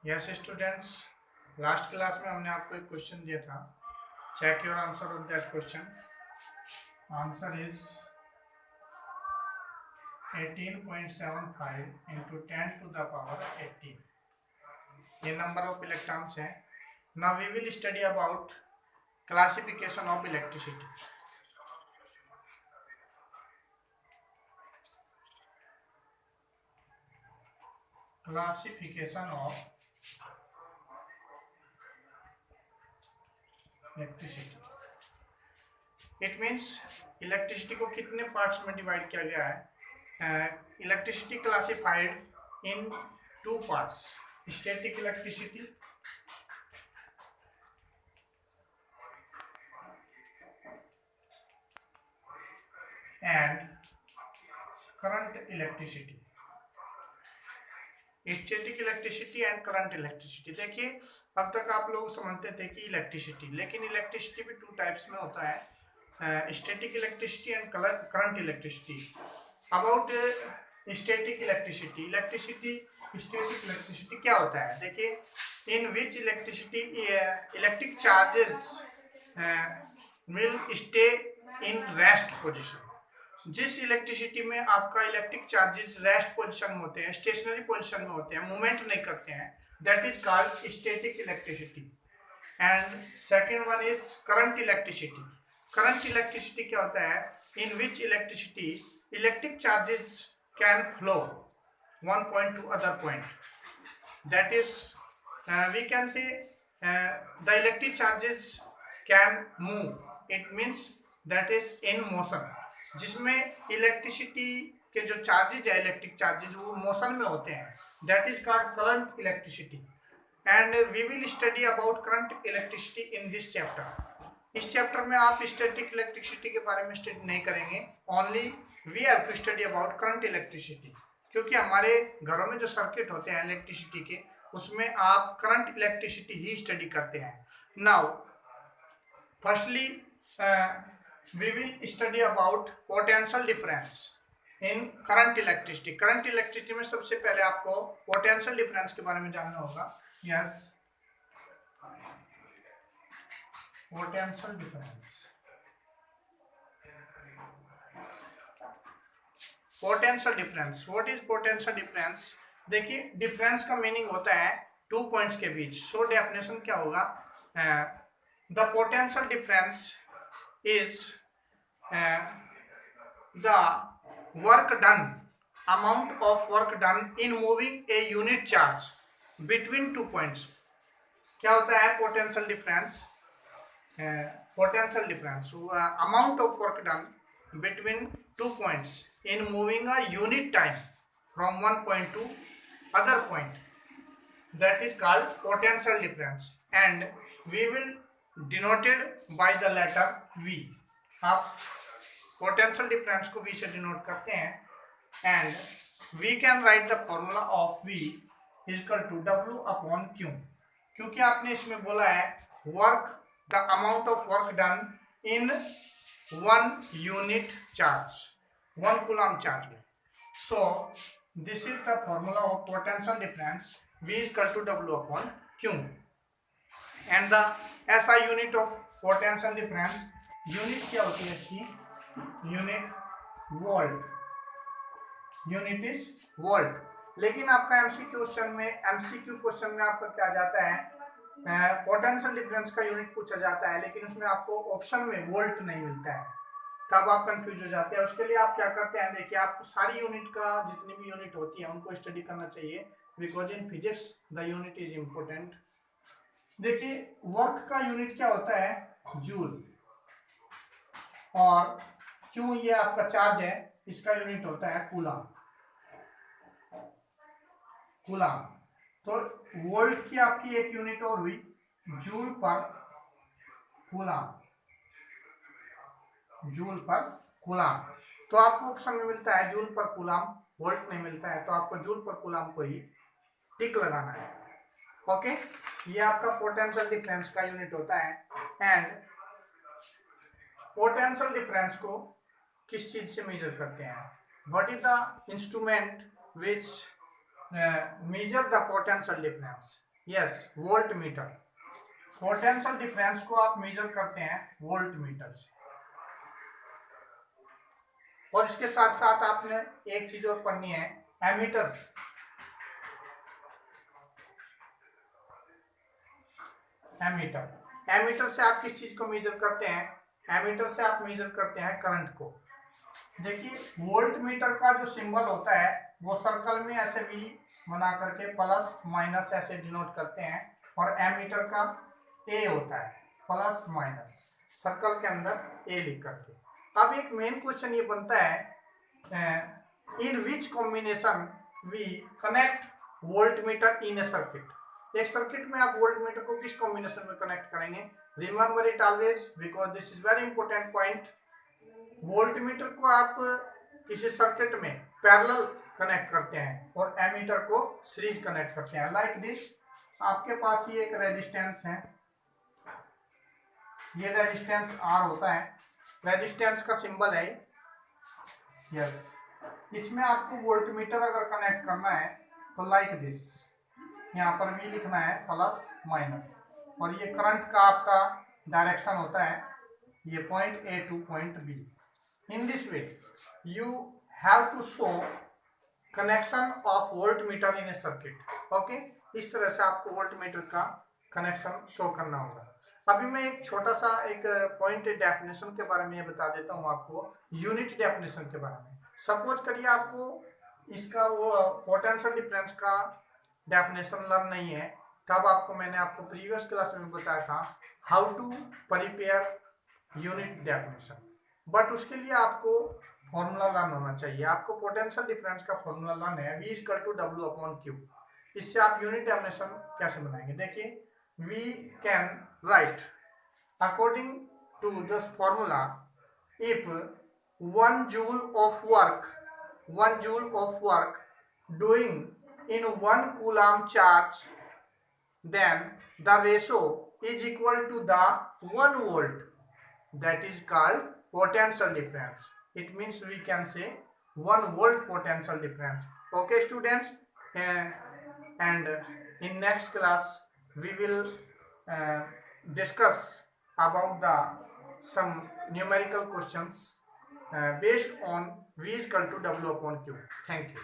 Yes students, last class में हमने आपको एक क्वेश्चन दिया था। Check your answer of that question. Answer is 18.75 into 10 to the power 18। ये नंबर ऑफ इलेक्ट्रॉन्स हैं। Now we will study about classification of electricity. Classification of electricity, it means electricity को कितने पार्ट्स में divide किया गया है। Electricity classified in two parts, static electricity and current electricity. Static electricity and current electricity. देखिए, अब तक आप लोग समझते थे कि इलेक्ट्रिसिटी, लेकिन इलेक्ट्रिसिटी भी टू टाइप्स में होता है, static electricity and current electricity. About static electricity, static electricity क्या होता है? देखिए, in which electricity electric charges will stay in rest position. जिस इलेक्ट्रिसिटी में आपका इलेक्ट्रिक चार्जेस रेस्ट पोजीशन में होते हैं, स्टेशनरी पोजीशन में होते हैं, मूवमेंट नहीं करते हैं, that is called static electricity. And second one is current electricity. Current electricity क्या होता है? In which electricity electric charges can flow one point to other point, that is we can say the electric charges can move, it means that is in motion. जिसमें electricity के जो charges है, electric charges, वो motion में होते हैं, that is called current electricity. And we will study about current electricity in this chapter. इस chapter में आप स्टैटिक इलेक्ट्रिसिटी के बारे में स्टडी नहीं करेंगे, only we have to study about current electricity, क्योंकि हमारे घरों में जो सर्किट होते हैं इलेक्ट्रिसिटी के, उसमें आप करंट इलेक्ट्रिसिटी ही स्टडी करते हैं। Now firstly we will study about potential difference in current electricity। Current electricity में सबसे पहले आपको पोटेंशियल डिफरेंस के बारे में जानना होगा। Yes, potential difference. Potential difference, what is potential difference? देखिए, डिफरेंस का मीनिंग होता है टू पॉइंट्स के बीच। सो डेफिनेशन क्या होगा? The potential difference is the work done, amount of work done in moving a unit charge between 2 points। क्या होता है potential difference? Potential difference amount of work done between 2 points in moving a unit time from one point to other point, that is called potential difference, and we will denoted by the letter V। आप potential difference को V से denote करते हैं, and we can write the formula of V equal to W upon Q, क्योंकि आपने इसमें बोला है work, the amount of work done in one unit charge, one coulomb charge में। So this is the formula of potential difference, V equal to W upon Q। And the SI unit of potential difference, unit क्या होती है इसकी? Unit volt, unit is volt. लेकिन आपका MCQ question में आपका क्या जाता है? पोटेंशियल डिफरेंस का यूनिट पूछा जाता है, लेकिन उसमें आपको ऑप्शन में वोल्ट नहीं मिलता है, तब आप कंफ्यूज हो जाते हैं। उसके लिए आप क्या करते हैं? देखिए, आपको सारी यूनिट का, जितनी भी यूनिट होती है उनको स्टडी करना चाहिए, because in physics the unit is important. देखिए, वर्क का यूनिट क्या होता है? जूल, और क्यों ये आपका चार्ज है, इसका यूनिट होता है कूलम। तो वोल्ट की आपकी एक यूनिट और हुई जूल पर कूलम, जूल पर कूलम। तो आपको ऑप्शन में मिलता है जूल पर कूलम, वोल्ट नहीं मिलता है, तो आपको जूल पर कूलम को ही टिक लगाना है। ओके, ये आपका पोटेंशियल डिफरेंस का यूनिट होता है। एंड पोटेंशियल डिफरेंस को किस चीज से मेजर करते हैं? What is the instrument which measure the potential difference? Yes, volt meter. Potential difference को आप मेजर करते हैं वोल्ट मीटर से। और इसके साथ साथ आपने एक चीज और पढ़नी है, एमीटर। एमीटर एमीटर से आप किस चीज को मेजर करते हैं? एमीटर से आप मेजर करते हैं करंट को। देखिए, वोल्ट मीटर का जो सिंबल होता है वो सर्कल में ऐसे वी बना करके प्लस माइनस ऐसे डिनोट करते हैं, और एमीटर का ए होता है, प्लस माइनस सर्कल के अंदर ए लिख करके। अब एक मेन क्वेश्चन ये बनता है, in which combination we connect volt meter in a circuit. एक सर्किट में आप वोल्ट मीटर को किस कॉम्बिनेशन में कनेक्ट करेंगे? Remember it always, because this is very important point. Volt meter को आप किसी सर्किट में पैरेलल कनेक्ट करते हैं और एमीटर को सीरीज कनेक्ट करते हैं, लाइक दिस। आपके पास ये एक रेजिस्टेंस है, ये रेजिस्टेंस आर होता है, रेजिस्टेंस का सिंबल है यस। इसमें आपको वोल्ट मीटर अगर कनेक्ट करना है तो लाइक दिस, यहाँ पर भी लिखना है प्लस माइनस, और ये करंट का आपका डायरेक्शन होता है, ये point A to point B. In this way you have to show connection of volt metre in a circuit. Okay, इस तरह से आपको वोल्ट मीटर का कनेक्शन शो करना होगा। अभी मैं एक छोटा सा एक पॉइंट डेफिनेशन के बारे में ये बता देता हूँ आपको, यूनिट डेफिनेशन के बारे में। सपोज करिए आपको इसका वो पोटेंशियल डिफरेंस का डेफिनेशन लर्न नहीं है, तब आपको मैंने आपको प्रीवियस क्लास में बताया था how to prepare unit definition. But उसके लिए आपको फॉर्मूला लर्न होना चाहिए। आपको पोटेंशियल डिफरेंस का फॉर्मूला लर्न है, V = W/Q। इससे आप यूनिट डेफिनेशन कैसे बनाएंगे? देखिए, we can write according to this formula, if 1 joule of work doing in 1 coulomb charge, then the ratio is equal to the 1 volt, that is called potential difference. It means we can say 1 volt potential difference. Okay students, and in next class we will discuss about the some numerical questions based on V = W/Q. Thank you.